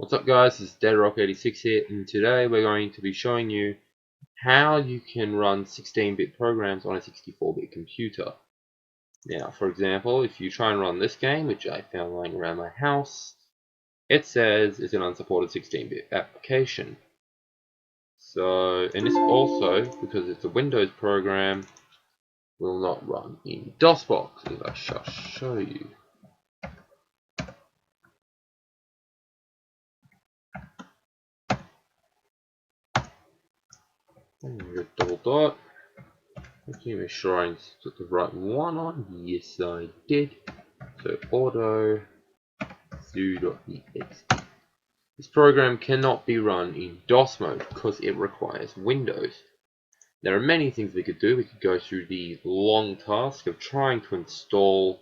What's up guys, this is DeadRock86 here, and today we're going to be showing you how you can run 16-bit programs on a 64-bit computer. Now, for example, if you try and run this game, which I found lying around my house, it says it's an unsupported 16-bit application. So, and this also, because it's a Windows program, will not run in DOSBox, as I shall show you. Double dot. Okay, make sure I put the right one on. Yes, I did. So auto zoo.exe. This program cannot be run in DOS mode because it requires Windows. There are many things we could do. We could go through the long task of trying to install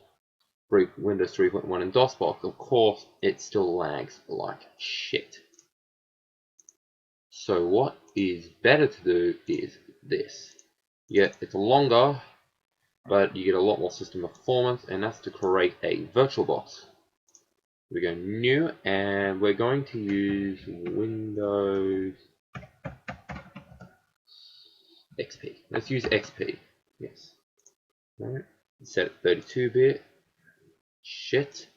Windows 3.1 in DOSBox. Of course, it still lags like shit. So what is better to do is this. Yeah, it's longer, but you get a lot more system performance, and that's to create a VirtualBox. We go new, and we're going to use Windows XP. Let's use XP. Yes. Alright. Set it 32-bit. Shit.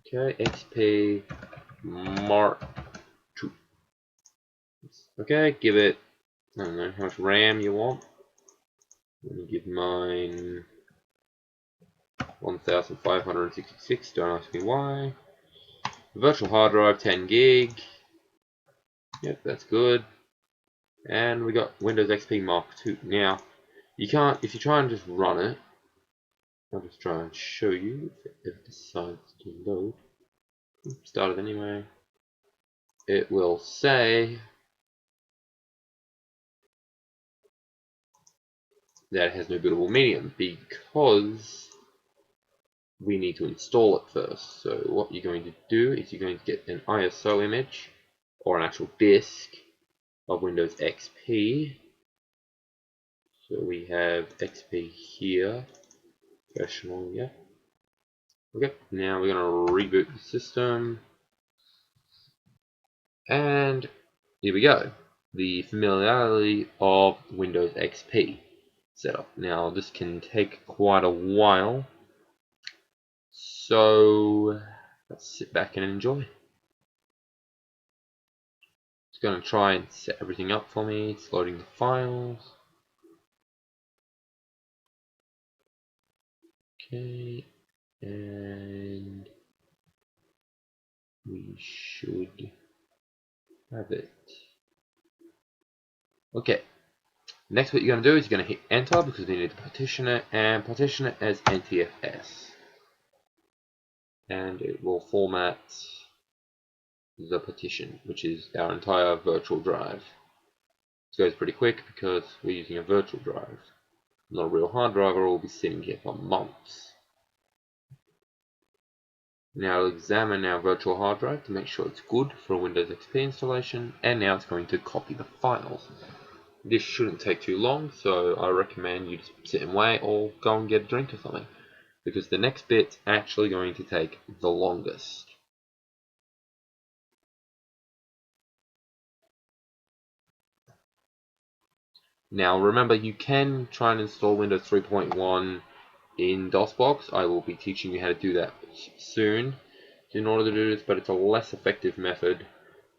Okay, XP Mark II. Okay, give it, I don't know how much RAM you want. Let me give mine 1566, don't ask me why. Virtual hard drive 10 gig. Yep, that's good. And we got Windows XP Mark II. Now, you can't, if you try and just run it, I'll just try and show you if it decides to load. Started anyway. It will say that it has no bootable medium because we need to install it first. So what you're going to do is you're going to get an ISO image or an actual disk of Windows XP. So we have XP here, professional, yeah. Okay, now we're going to reboot the system. And here we go. The familiarity of Windows XP setup. Now this can take quite a while, so let's sit back and enjoy. It's going to try and set everything up for me. It's loading the files. Okay, and we should have it. Okay, next what you're going to do is you're going to hit enter because we need to partition it, and partition it as NTFS. And it will format the partition, which is our entire virtual drive. This goes pretty quick because we're using a virtual drive, not a real hard drive, or we'll be sitting here for months. Now I'll examine our virtual hard drive to make sure it's good for a Windows XP installation, and now it's going to copy the files. This shouldn't take too long, so I recommend you just sit and wait or go and get a drink or something, because the next bit's actually going to take the longest. Now remember, you can try and install Windows 3.1 in DOSBox. I will be teaching you how to do that soon in order to do this, but it's a less effective method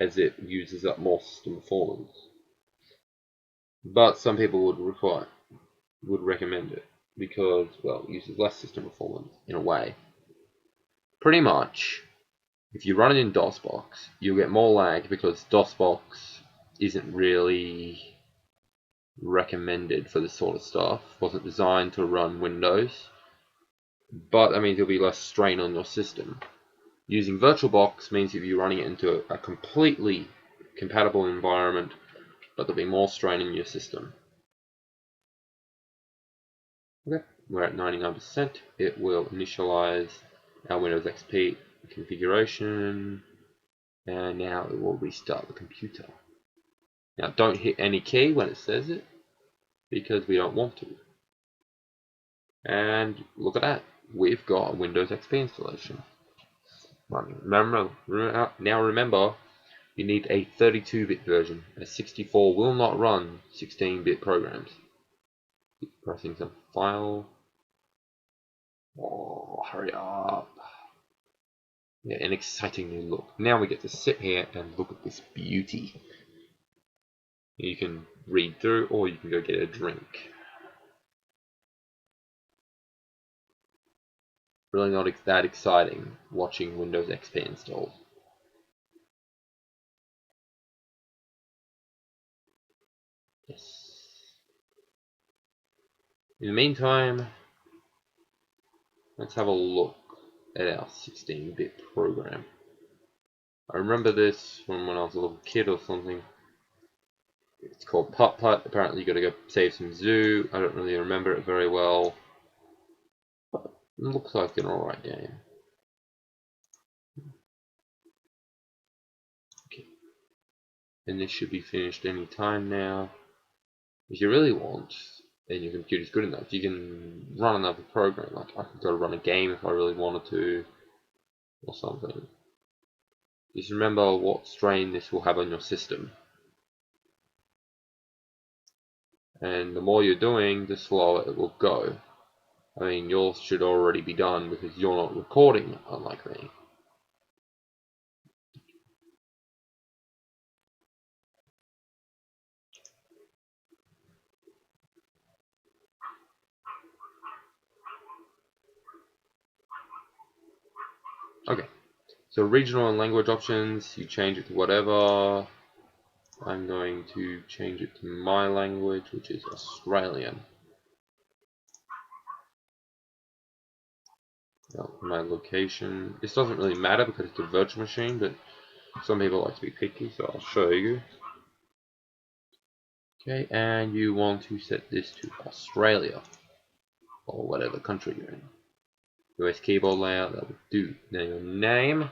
as it uses up more system performance. But some people would recommend it because, well, it uses less system performance in a way. Pretty much, if you run it in DOSBox, you'll get more lag because DOSBox isn't really recommended for this sort of stuff. Wasn't designed to run Windows, but that means there'll be less strain on your system. Using VirtualBox means if you're running it into a completely compatible environment, but there'll be more strain in your system. Okay, we're at 99%. It will initialize our Windows XP configuration, and now it will restart the computer. Now don't hit any key when it says it, because we don't want to. And look at that, we've got a Windows XP installation. running. Now remember, you need a 32-bit version. A 64 will not run 16-bit programs. Keep pressing some file. Oh, hurry up. Yeah, an exciting new look. Now we get to sit here and look at this beauty. You can read through, or you can go get a drink. Really not that exciting watching Windows XP install. Yes. In the meantime, let's have a look at our 16-bit program. I remember this from when I was a little kid or something. It's called Putt Putt. Apparently you gotta go save some zoo. I don't really remember it very well. But it looks like an alright game. Okay. And this should be finished any time now. If you really want, and your computer's good enough, you can run another program. Like I could go run a game if I really wanted to, or something. Just remember what strain this will have on your system. And the more you're doing, the slower it will go. I mean, yours should already be done because you're not recording, unlike me. Okay, so regional and language options, you change it to whatever. I'm going to change it to my language, which is Australian. Now, my location, this doesn't really matter because it's a virtual machine, but some people like to be picky, so I'll show you. Okay, and you want to set this to Australia, or whatever country you're in. US keyboard layout, that would do. Now your name,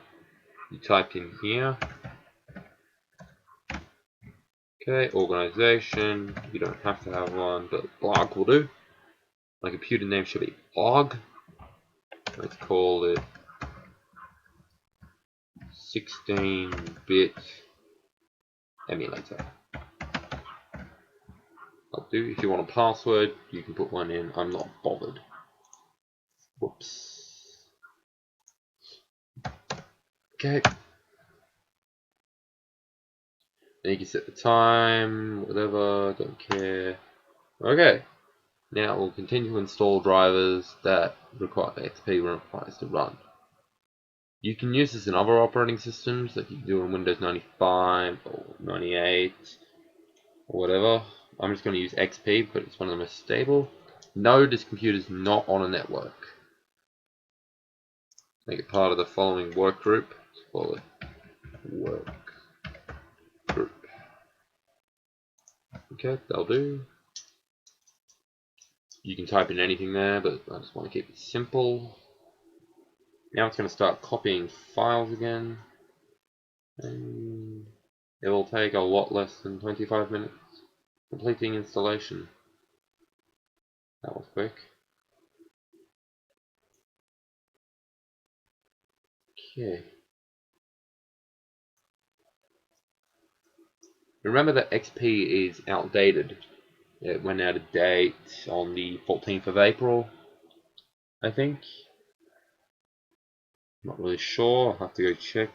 you type in here. Okay, organization, you don't have to have one, but blog will do. My computer name should be blog. Let's call it 16-bit emulator. I'll do. If you want a password, you can put one in. I'm not bothered. Whoops. Okay. Then you can set the time, whatever, don't care. Okay. Now we'll continue to install drivers that require XP requires to run. You can use this in other operating systems, like you can do in Windows 95 or 98 or whatever. I'm just going to use XP because it's one of the most stable. No, this computer is not on a network. Make it part of the following work group. Let's call it work group. Okay, that'll do. You can type in anything there, but I just want to keep it simple. Now it's going to start copying files again. And it will take a lot less than 25 minutes. Completing installation. That was quick. Okay. Remember that XP is outdated. It went out of date on the 14th of April, I think. Not really sure, I'll have to go check.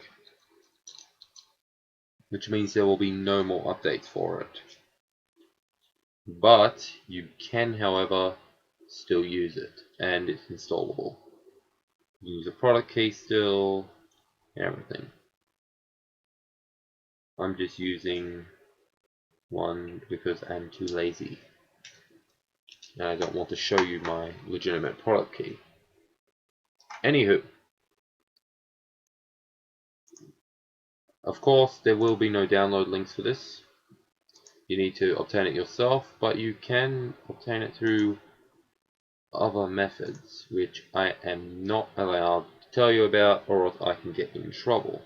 Which means there will be no more updates for it. But you can, however, still use it, and it's installable. You use a product key still, everything. I'm just using one because I'm too lazy. And I don't want to show you my legitimate product key. Anywho, of course, there will be no download links for this. You need to obtain it yourself, but you can obtain it through other methods, which I am not allowed to tell you about, or else I can get in trouble.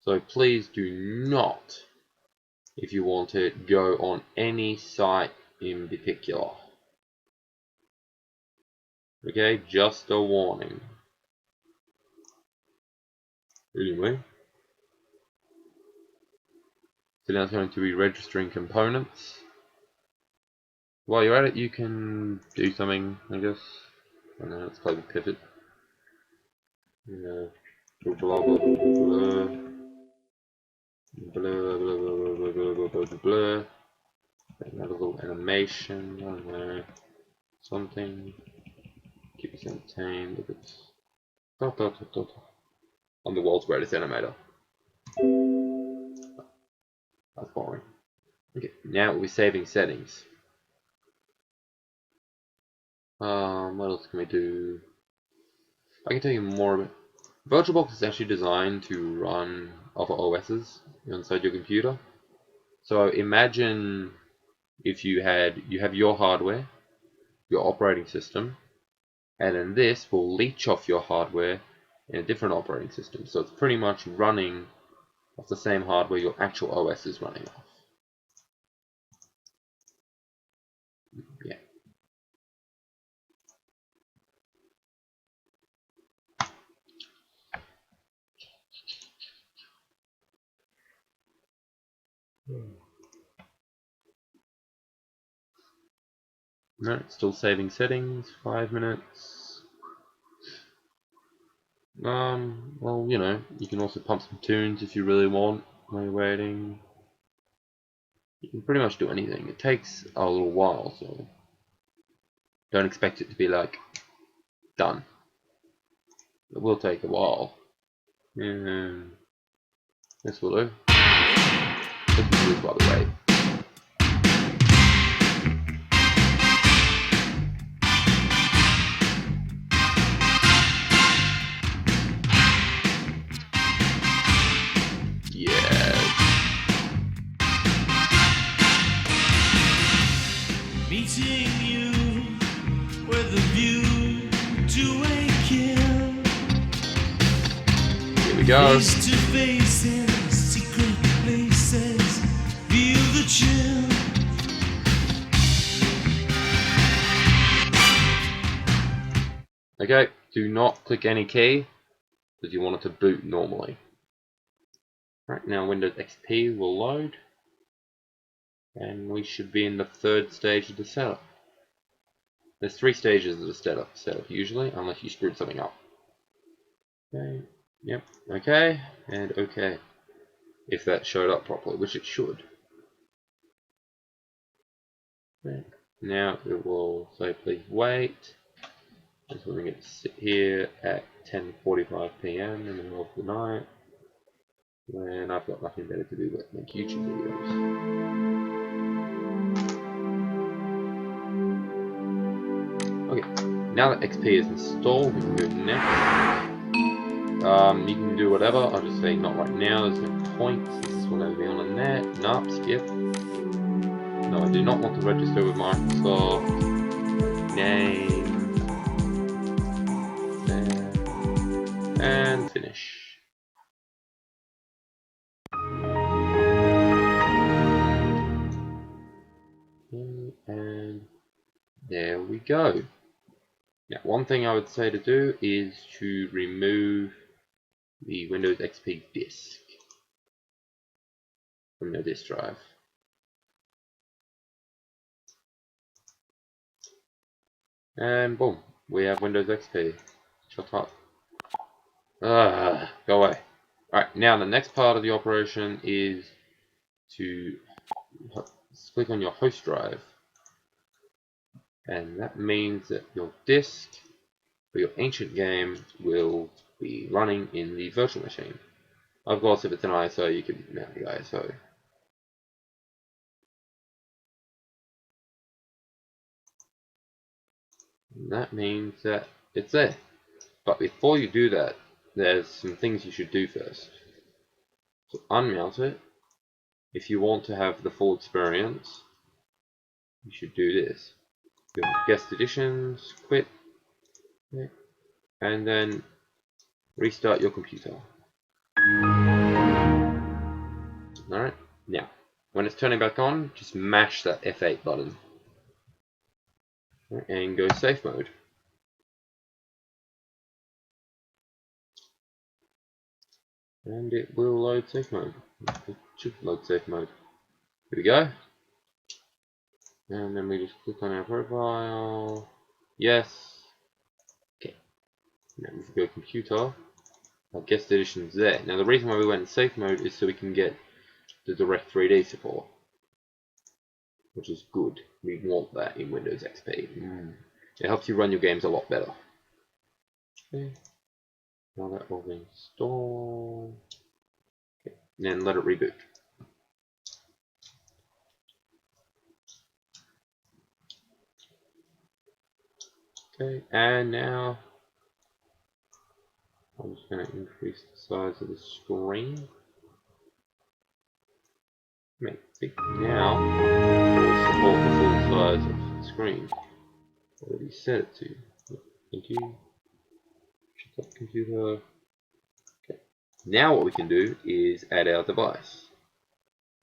So please do not, if you want it, go on any site in particular. Okay, just a warning. Anyway, so now it's going to be registering components. While you're at it, you can do something, I guess. And then let's play the pivot. Blah blah blah blah blah blah blah blah blah. Another little animation, I don't know, something. Keep us entertained. Look at dot dot dot dot. I'm the world's greatest animator. That's boring. Okay, now we're saving settings. What else can we do? I can tell you more about. VirtualBox is actually designed to run other OSs inside your computer. So imagine if you have your hardware, your operating system, and then this will leech off your hardware in a different operating system. So it's pretty much running off the same hardware your actual OS is running off. Yeah. No, it's still saving settings. 5 minutes. Well, you know, you can also pump some tunes if you really want while you're waiting. You can pretty much do anything. It takes a little while, so don't expect it to be like done. It will take a while. And this will do. This will do, by the way. Meeting you with a view to a kill. Here we go. Face to face in secret places, feel the chill. Okay, do not click any key because you want it to boot normally. Right, now Windows XP will load. And we should be in the third stage of the setup. There's 3 stages of the setup usually, unless you screwed something up. Okay, yep, okay, and okay. If that showed up properly, which it should. Okay. Now it will say please wait. Just when we get to sit here at 10:45 PM in the middle of the night, when I've got nothing better to do but make YouTube videos. Okay, now that XP is installed, we can go next. You can do whatever, I'll just say not right now, there's no point, this will never be on the net. Nope, skip. No, I do not want to register with Microsoft. Name. There. And finish. And there we go. Now, one thing I would say to do is to remove the Windows XP disk from the disk drive. And boom, we have Windows XP. Shut up. Go away. Alright, now the next part of the operation is to click on your host drive. And that means that your disk for your ancient game will be running in the virtual machine. Of course, if it's an ISO, you can mount the ISO. And that means that it's there. But before you do that, there's some things you should do first. So unmount it. If you want to have the full experience, you should do this. Go to guest editions, quit, and then restart your computer. Alright, now, when it's turning back on, just mash that F8 button. And go safe mode. And it will load safe mode. It should load safe mode. Here we go. And then we just click on our profile. Yes. Okay. Now we go computer. Our guest edition's there. Now the reason why we went in safe mode is so we can get the direct 3D support, which is good. We want that in Windows XP. It helps you run your games a lot better. Okay. Now that will install. Okay. And then let it reboot. Okay, and now I'm just going to increase the size of the screen. Make it big now. We'll support the full size of the screen. Already set it to. Thank you. Shut up, computer. Okay. Now what we can do is add our device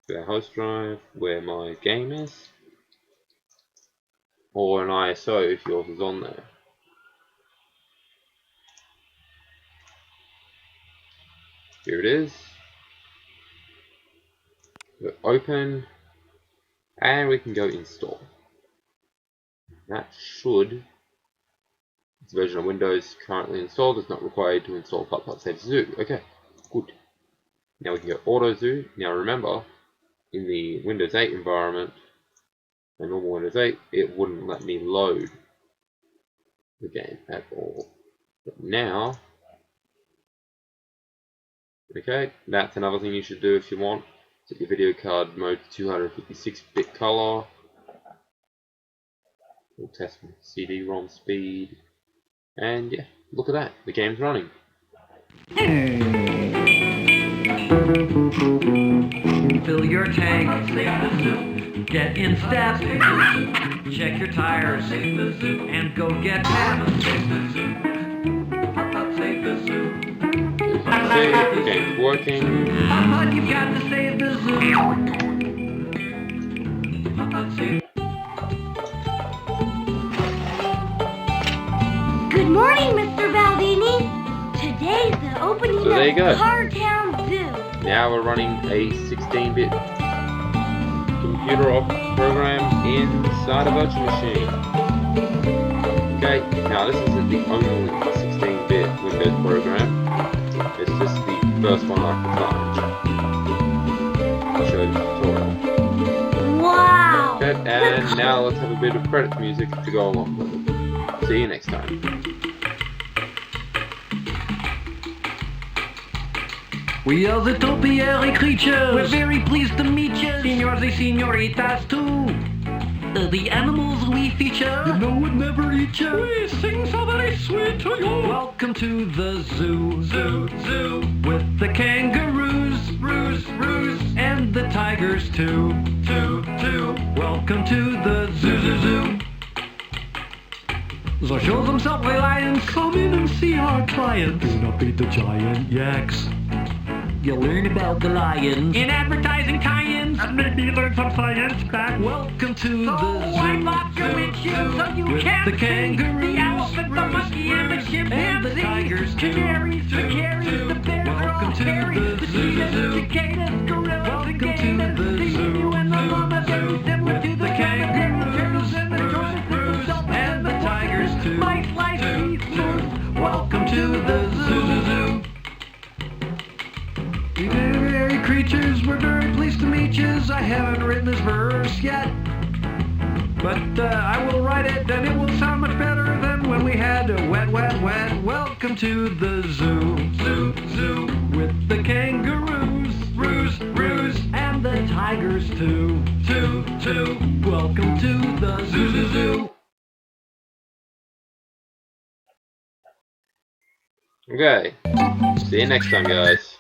to our host drive where my game is, or an ISO if yours is on there. Here it is. Go open, and we can go install. That should. This version of Windows currently installed is not required to install Putt.Safe Zoo. Okay, good. Now we can go Auto Zoo. Now remember, in the Windows 8 environment, a normal Windows 8, it wouldn't let me load the game at all. But now, okay, that's another thing you should do if you want. Set your video card mode to 256-bit color. We'll test CD-ROM speed. And yeah, look at that, the game's running. Fill your tank, get in step, check your tires, and go get pep. Save, the game's working. You've got to save the zoo. Good morning, Mr. Baldini. Today's the opening So there you of go. Cartown Zoo. Now we're running a 16-bit computer program inside a virtual machine. Okay, now this isn't the only 16-bit Windows program. It's just the first one I could find. I'll show you the tutorial. Wow. Okay, and now let's have a bit of credits music to go along with it. See you next time. We are the topiary creatures. We're very pleased to meet you, senors and senoritas too. The animals we feature, you know, would never eat you. We sing so very sweet to you. Welcome to the zoo, zoo, zoo, with the kangaroos, roos, roos, and the tigers too, too, too. Welcome to the zoo, zoo, zoo. So show them subway lions, come in and see our clients. Do not beat the giant yaks. You'll learn about the lions in advertising tie-ins, and maybe learn some science back. Welcome to the zoo. Wipe off your windshield so you can the kangaroos, the elephant, the monkey, and the chimpanzee, and the tigers, canaries, the carries, the bears, welcome to the zoo, the cicadas, gorillas, welcome to the zoo, and the llamas, similar to the kangaroos, and the tortoises, and the tigers too. Mice, lice, teeth, moose. Welcome to the zoo. We very creatures, we're very pleased to meet you. I haven't written this verse yet, but I will write it, and it will sound much better than when we had a wet, wet, wet. Welcome to the zoo, zoo, zoo, with the kangaroos, roos, roos, and the tigers too, too, too. Welcome to the zoo, zoo, zoo. Okay, see you next time, guys.